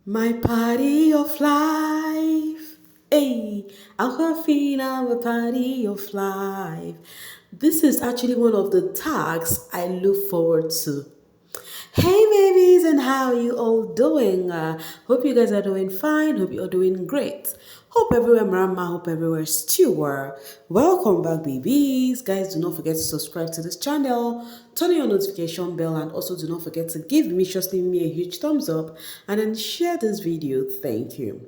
My party of life. Hey, Aquafina, my party of life. This is actually one of the tasks I look forward to. Hey babies, and how are you all doing? Hope you guys are doing fine. Hope you're doing great. Hope everywhere Mama, hope everywhere Stewart. Welcome back, babies. Guys, do not forget to subscribe to this channel, turn on your notification bell, and also do not forget to give me a huge thumbs up and then share this video. Thank you.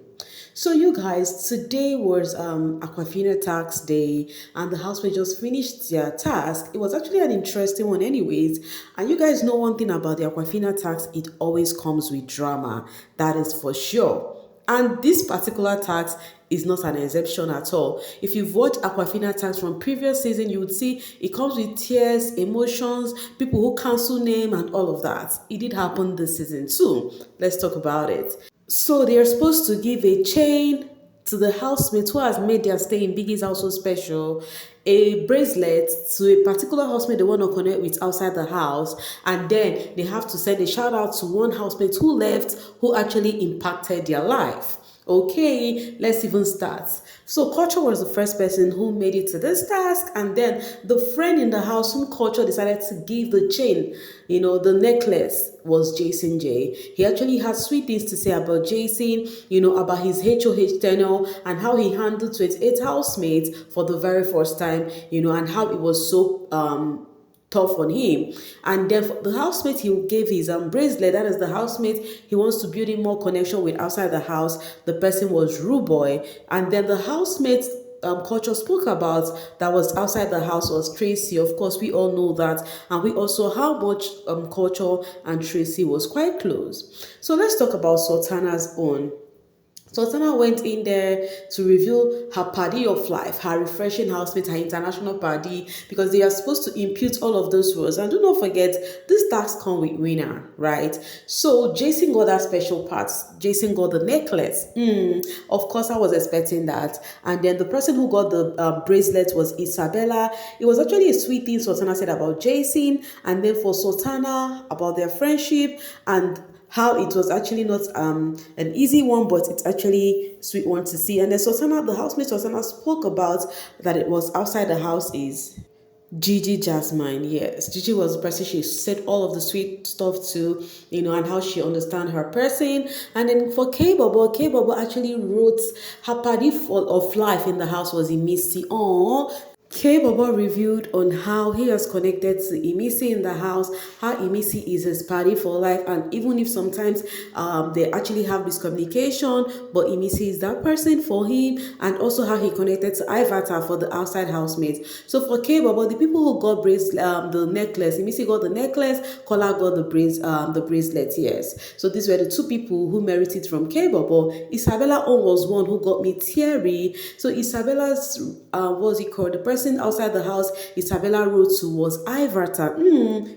So you guys, today was Aquafina tax day and the housemate just finished their task. It was actually an interesting one anyways. And you guys know one thing about the Aquafina tax, it always comes with drama. That is for sure. And this particular tax is not an exception at all. If you've watched Aquafina tax from previous season, you would see it comes with tears, emotions, people who cancel name and all of that. It did happen this season too. Let's talk about it. So they are supposed to give a chain to the housemate who has made their stay in Biggie's house so special, a bracelet to a particular housemate they want to connect with outside the house, and then they have to send a shout out to one housemate who left, who actually impacted their life. Okay, let's even start. So Culture was the first person who made it to this task, and then the friend in the house whom Culture decided to give the chain, the necklace, was Jason J. He actually had sweet things to say about Jason, about his HOH tenure and how he handled 28 housemates for the very first time, and how it was so tough on him. And then for the housemate, he gave his bracelet. That is the housemate he wants to build in more connection with outside the house. The person was Rub Boy. And then the housemate Culture spoke about that was outside the house was Tracy. Of course, we all know that. And we also how much Culture and Tracy was quite close. So let's talk about Sultana's own. Sultana went in there to reveal her party of life, her refreshing housemate, her international party, because they are supposed to impute all of those roles. And do not forget, this task come with winner, right? So Jason got that special part. Jason got the necklace. Of course, I was expecting that. And then the person who got the bracelet was Isabella. It was actually a sweet thing Sultana said about Jason. And then for Sultana, about their friendship and how it was actually not an easy one, but it's actually sweet one to see. And then Sultana, the housemate Sultana spoke about that it was outside the house is Gigi Jasmine. Yes, Gigi was the person she said all of the sweet stuff to, and how she understand her person. And then for K-Bobo actually wrote her party of life in the house was in Missy. Oh, K-Bobo revealed on how he has connected to Missy in the house, how Missy is his party for life, and even if sometimes they actually have miscommunication, but Missy is that person for him, and also how he connected to Ivata for the outside housemates. So for K-Bobo, the people who got the necklace, Missy got the necklace, Kola got the bracelet, yes. So these were the two people who merited from K-Bobo. Isabella own was one who got me Thierry. So Isabella's, what's it called, the person outside the house Isabella wrote to was Ivarta.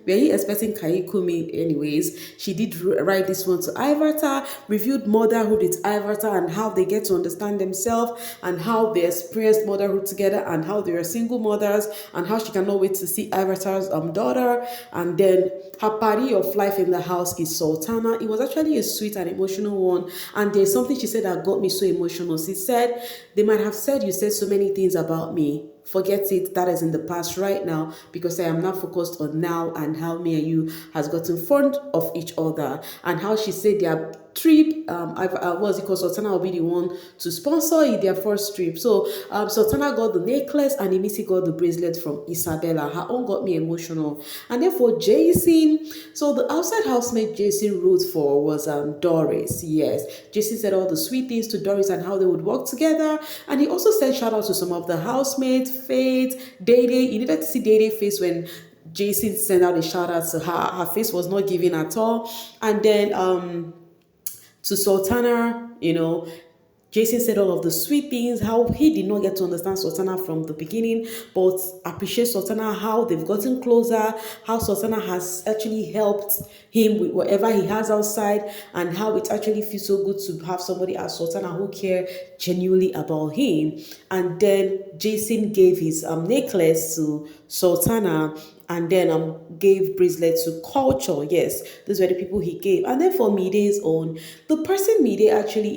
Were you expecting Kaikumi anyways? She did write this one to Ivarta, reviewed motherhood with Ivarta and how they get to understand themselves and how they experienced motherhood together and how they are single mothers and how she cannot wait to see Ivarta's daughter. And then her party of life in the house is Sultana. It was actually a sweet and emotional one. And there's something she said that got me so emotional. She said, they might have said you said so many things about me. Forget it, that is in the past right now, because I am now focused on now and how me and you has gotten fond of each other and how she said their trip, what's it called, Sultana will be the one to sponsor it, their first trip. So Sultana got the necklace and Missy got the bracelet from Isabella. Her own got me emotional. And then for Jason, so the outside housemate Jason wrote for was Doris. Yes, Jason said all the sweet things to Doris and how they would work together. And he also said shout out to some of the housemates, Faith, Dede. You needed to see Dede's face when Jason sent out a shout out to her. Her face was not giving at all. And then to Sultana, Jason said all of the sweet things, how he did not get to understand Sultana from the beginning, but appreciate Sultana, how they've gotten closer, how Sultana has actually helped him with whatever he has outside, and how it actually feels so good to have somebody as Sultana who care genuinely about him. And then Jason gave his necklace to Sultana, and then gave bracelet to culture. Yes, those were the people he gave. And then for Mide's own, the person Mide actually,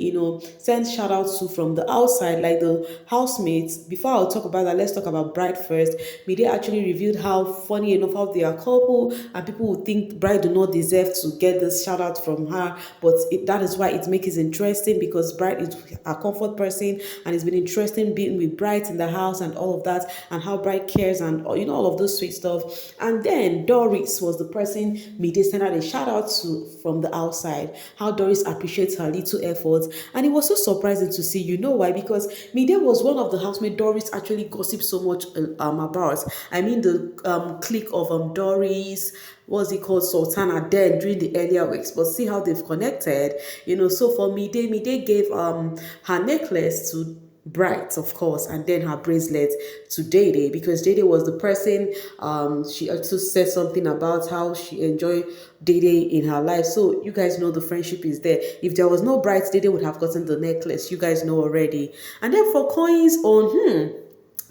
sent shout outs to from the outside, like the housemates. Before I'll talk about that, let's talk about bride first. Mide actually revealed how funny enough how they are couple, and people would think bride do not deserve to get this shout out from her, but that is why it makes it interesting, because bride is a comfort person, and it's been interesting being with bride in the house and all of that, and how bride cares, and all of those sweet stuff. And then Doris was the person Mide sent out a shout out to from the outside, how Doris appreciates her little efforts. And it was so surprising to see. You know why? Because Mide was one of the housemates Doris actually gossiped so much about. I mean, the clique of Doris, what's it called, Sultana, then during the earlier weeks. But see how they've connected. So for Mide gave her necklace to Bright, of course, and then her bracelet to Dede, because Dede was the person. She also said something about how she enjoyed Dede in her life. So you guys know the friendship is there. If there was no Bright, Dede would have gotten the necklace. You guys know already. And then for Koyin's own,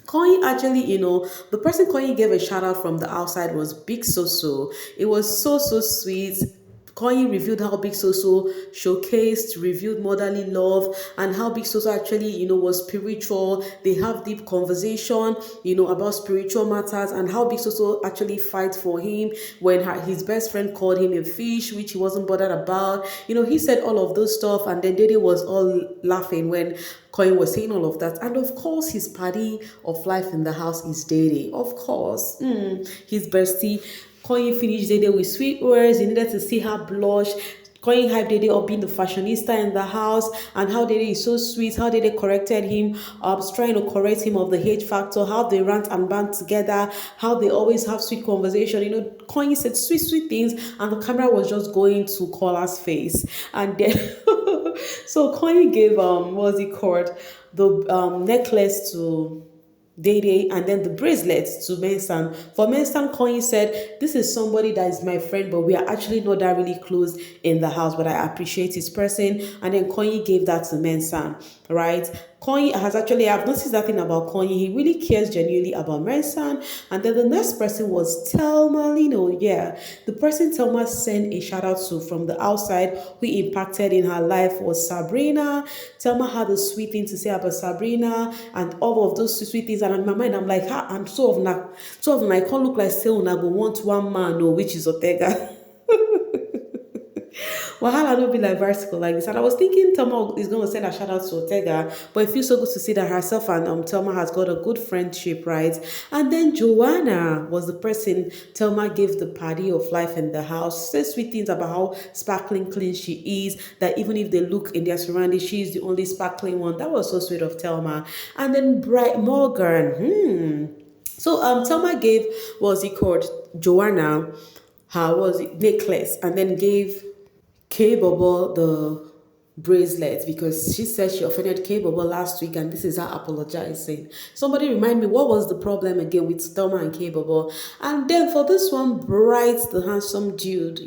Koyin actually, the person Koyin gave a shout out from the outside was Big Soso. It was so, so sweet. Koyin revealed how Big Soso showcased, revealed motherly love, and how Big Soso actually, was spiritual. They have deep conversation, about spiritual matters, and how Big Soso actually fights for him when his best friend called him a fish, which he wasn't bothered about. He said all of those stuff, and then Dede was all laughing when Koyin was saying all of that. And of course, his party of life in the house is Dede. Of course, his bestie. Koyin finished Dede with sweet words. He needed to see her blush. Koyin hyped Dede up being the fashionista in the house, and how Dede is so sweet, how Dede corrected him, trying to correct him of the hate factor, how they rant and band together, how they always have sweet conversation. Koyin said sweet, sweet things, and the camera was just going to Kola's face. And then, so Koyin gave, what's it called, the necklace to Dede, and then the bracelets to Mensa. For Mensa, Koyin said, "This is somebody that is my friend, but we are actually not that really close in the house, but I appreciate his person." And then Koyin gave that to Mensa, right? Koyin has actually, I've noticed that thing about Koyin. He really cares genuinely about Mensa. And then the next person was Telma. Yeah. The person Telma sent a shout out to from the outside, who impacted in her life, was Sabrina. Telma had a sweet thing to say about Sabrina and all of those sweet things. And in my mind, I'm like, I'm I can't look like say una go want one man, no, which is Ortega. Wahala don't be like vertical like this. And I was thinking Telma is going to send a shout out to Ortega, but it feels so good to see that herself and Telma has got a good friendship, right? And then Joanna was the person Telma gave the party of life in the house. Says sweet things about how sparkling clean she is, that even if they look in their surroundings, she's the only sparkling one. That was so sweet of Telma. And then Bright Morgan. So Telma gave, what's it called, Joanna, her necklace, and then gave K Bobo the bracelet, because she said she offended K Bobo last week, and this is her apologizing. Somebody remind me, what was the problem again with Telma and K Bobo? And then for this one, Bright, the handsome dude,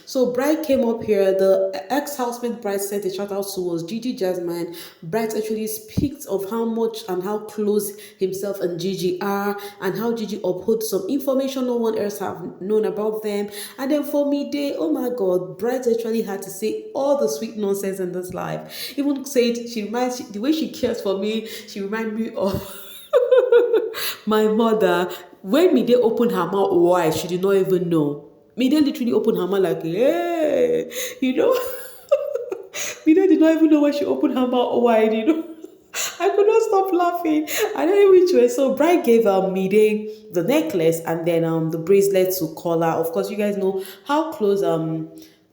So Bright came up here. The ex-housemate Bright sent a shout out to was Gigi Jasmine. Bright actually speaks of how much and how close himself and Gigi are, and how Gigi upholds some information no one else have known about them. And then for Midday, oh my God, Bright actually had to say all the sweet nonsense in this life. Even said the way she cares for me, she reminds me of my mother. When Midday opened her mouth wide, she did not even know. Midday literally opened her mouth like, hey, Midday did not even know when she opened her mouth wide. I could not stop laughing. I don't know which way. So Bright gave Midday the necklace, and then the bracelet to Kola. Of course, you guys know how close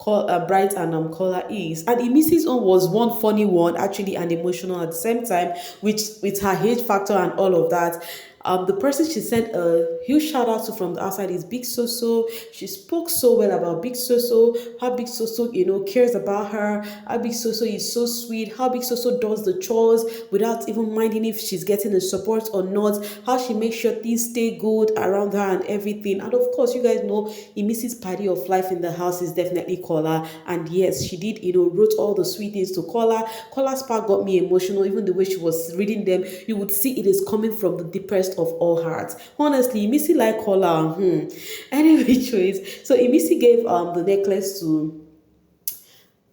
Bright and Kola is. And Missy's own was one funny one, actually, and emotional at the same time, which with her hate factor and all of that. The person she sent a huge shout out to from the outside is Big Soso. She spoke so well about Big Soso, how Big Soso, cares about her, how Big Soso is so sweet, how Big Soso does the chores without even minding if she's getting the support or not, how she makes sure things stay good around her and everything. And of course, you guys know Missy's party of life in the house is definitely Kola. And yes, she did, wrote all the sweet things to Kola. Kola's part got me emotional. Even the way she was reading them, you would see it is coming from the deepest best of all hearts. Honestly, Missy like Kola. Anyway, choice. So Missy gave the necklace to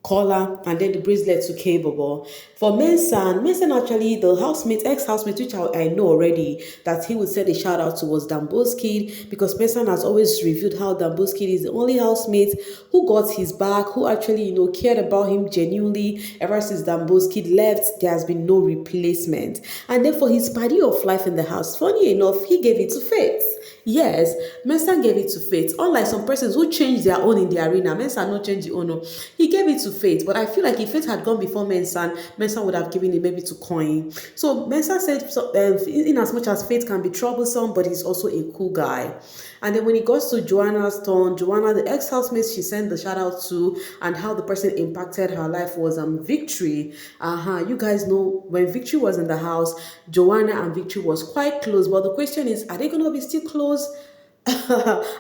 Kola and then the bracelet to Capable. For Mensa actually the housemate, ex-housemate, which I know already that he would send a shout out to was Dambo's kid, because Mensa has always revealed how Dambo's kid is the only housemate who got his back, who actually, cared about him genuinely. Ever since Dambo's kid left, there has been no replacement. And then for his party of life in the house, funny enough, he gave it to Faith. Yes, Mensa gave it to Faith. Unlike some persons who changed their own in the arena, Mensa not changed the own. No. He gave it to Faith. But I feel like if Faith had gone before Mensa, Mensa would have given it maybe to Koyin. So Mensa said, in as much as Faith can be troublesome, but he's also a cool guy. And then when it goes to Joanna's turn, Joanna, the ex-housemate she sent the shout out to, and how the person impacted her life was Victory. You guys know when Victory was in the house, Joanna and Victory was quite close. But the question is, are they gonna be still close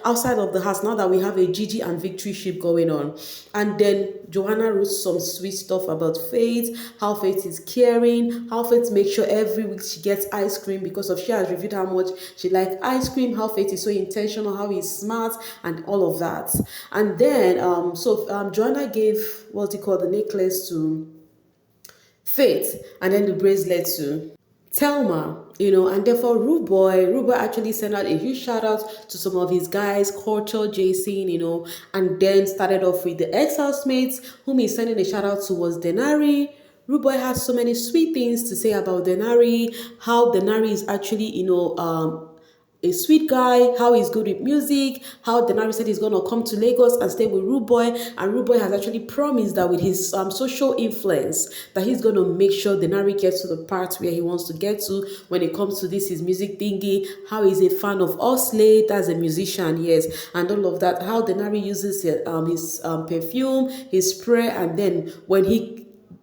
outside of the house now that we have a Gigi and Victory ship going on? And then Joanna wrote some sweet stuff about Faith, how Faith is caring, how Faith makes sure every week she gets ice cream because of she has revealed how much she likes ice cream, how Faith is so intentional, how he's smart, and all of that. And then Joanna gave the necklace to Faith, and then the bracelet to Telma, and therefore Rub Boy actually sent out a huge shout out to some of his guys, Culture, Jason, and then started off with the ex-housemates, whom he's sending a shout out to was Denari. Rub Boy has so many sweet things to say about Denari, how Denari is actually, a sweet guy, how he's good with music, how Denari said he's going to come to Lagos and stay with Rub Boy, and Rub Boy has actually promised that with his social influence, that he's going to make sure Denari gets to the part where he wants to get to when it comes to his music thingy, how he's a fan of Oslade as a musician, yes, and all of that, how Denari uses his perfume, his spray, and then when he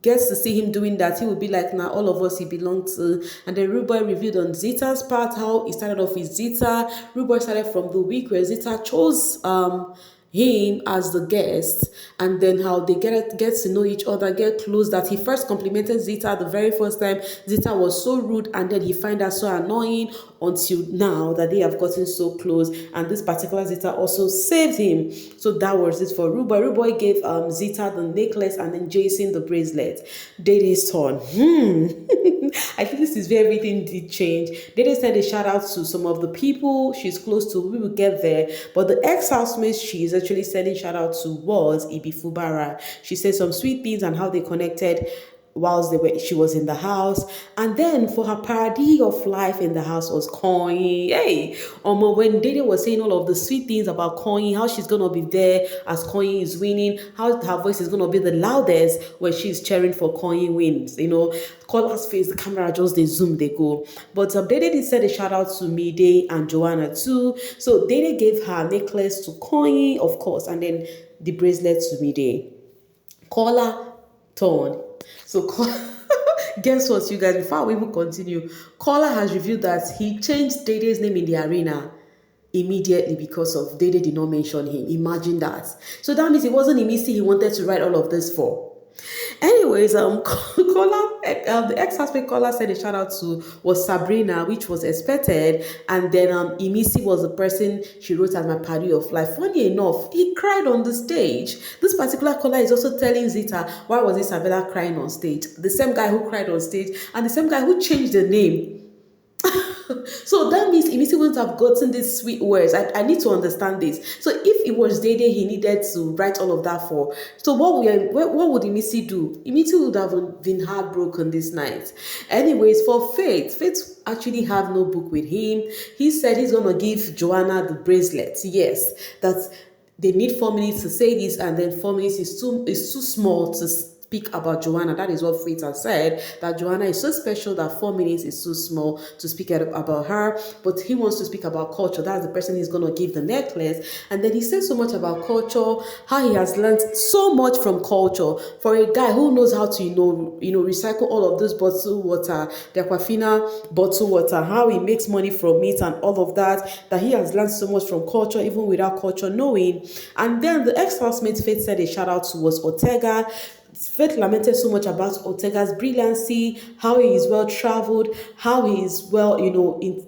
gets to see him doing that, he will be like, now all of us he belongs to. And then Rub Boy reviewed on Zita's part, how he started off with Zita. Rub Boy started from the week where Zita chose him as the guest, and then how they get to know each other, get close, that he first complimented Zita the very first time. Zita was so rude, and then he find her so annoying until now that they have gotten so close, and this particular Zita also saved him. So that was it for Rub Boy. Rub Boy gave Zita the necklace and then Jason the bracelet. Dede's turn. I think this is where everything did change. Dede sent a shout out to some of the people she's close to. We will get there. But the ex-housemate she's actually sending shout out to was Ibi Fubara. She said some sweet things and how they connected whilst she was in the house. And then for her parody of life in the house was Koyin. Hey, when Dede was saying all of the sweet things about Koyin, how she's gonna be there as Koyin is winning, how her voice is gonna be the loudest when she's cheering for Koyin wins. Kola's face, the camera just they zoom, they go. But Dede did send a shout out to Midday and Joanna too. So Dede gave her necklace to Koyin, of course, and then the bracelet to Midday. Kola turn. So guess what, you guys, before we even continue, Kola has revealed that he changed Dede's name in the arena immediately because of Dede did not mention him. Imagine that. So that means it wasn't Missy he wanted to write all of this for. Anyways, Kola, the ex-husband Kola said a shout out to was Sabrina, which was expected, and then Missy was the person she wrote as my party of life. Funny enough, he cried on the stage. This particular Kola is also telling Zita, why was Isabella crying on stage? The same guy who cried on stage and the same guy who changed the name. So that means Missy wouldn't have gotten these sweet words. I need to understand this. So if it was Dede he needed to write all of that for, so what would Missy do? Missy would have been heartbroken this night. Anyways, for Faith actually have no book with him. He said he's gonna give Joanna the bracelet. Yes, that they need 4 minutes to say this, and then 4 minutes is too small to speak about Joanna. That is what Faith has said, that Joanna is so special that 4 minutes is too small to speak about her. But he wants to speak about Culture. That's the person he's going to give the necklace. And then he says so much about Culture, how he has learned so much from Culture. For a guy who knows how to, recycle all of this bottled water, the Aquafina bottled water, how he makes money from it and all of that he has learned so much from Culture, even without Culture knowing. And then the ex-housemate Faith said a shout out to was Ortega. Faith lamented so much about Ortega's brilliancy, how he is well traveled, how he is well,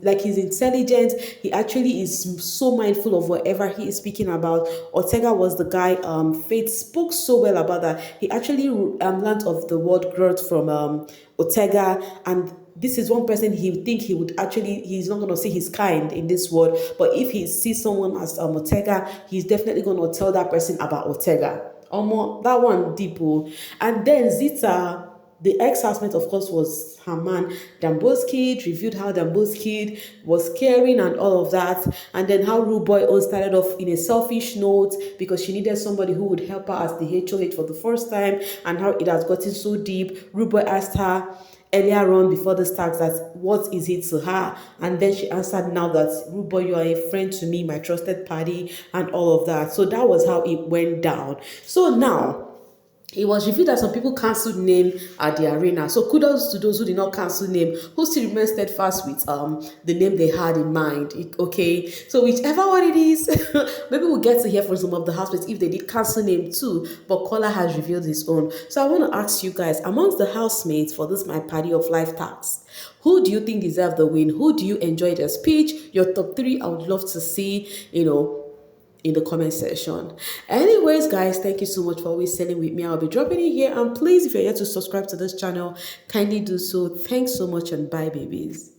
like he's intelligent. He actually is so mindful of whatever he is speaking about. Ortega was the guy. Faith spoke so well about that. He actually learned of the word growth from Ortega, and this is one person he would think he would actually, he's not going to say he's kind in this world, but if he sees someone as Ortega, he's definitely going to tell that person about Ortega. That one deep. Oh. And then Zita, the ex-housemate, of course, was her man. Dambo's kid reviewed how Dambo's kid was caring and all of that. And then how Rub Boy started off in a selfish note because she needed somebody who would help her as the HOH for the first time, and how it has gotten so deep. Rub Boy asked her earlier on before the start that what is it to her, and then she answered now that Rub Boy, you are a friend to me, my trusted party, and all of that. So that was how it went down. So now it was revealed that some people cancelled name at the arena. So kudos to those who did not cancel name, who still remain steadfast with the name they had in mind. Okay, so whichever one it is, maybe we'll get to hear from some of the housemates if they did cancel name too. But Kola has revealed his own. So I want to ask you guys, amongst the housemates for this my party of life task, who do you think deserve the win? Who do you enjoy their speech? Your top three, I would love to see. In the comment section. Anyways, guys, thank you so much for always sailing with me. I'll be dropping it here. And please, if you're yet to subscribe to this channel, kindly do so. Thanks so much and bye, babies.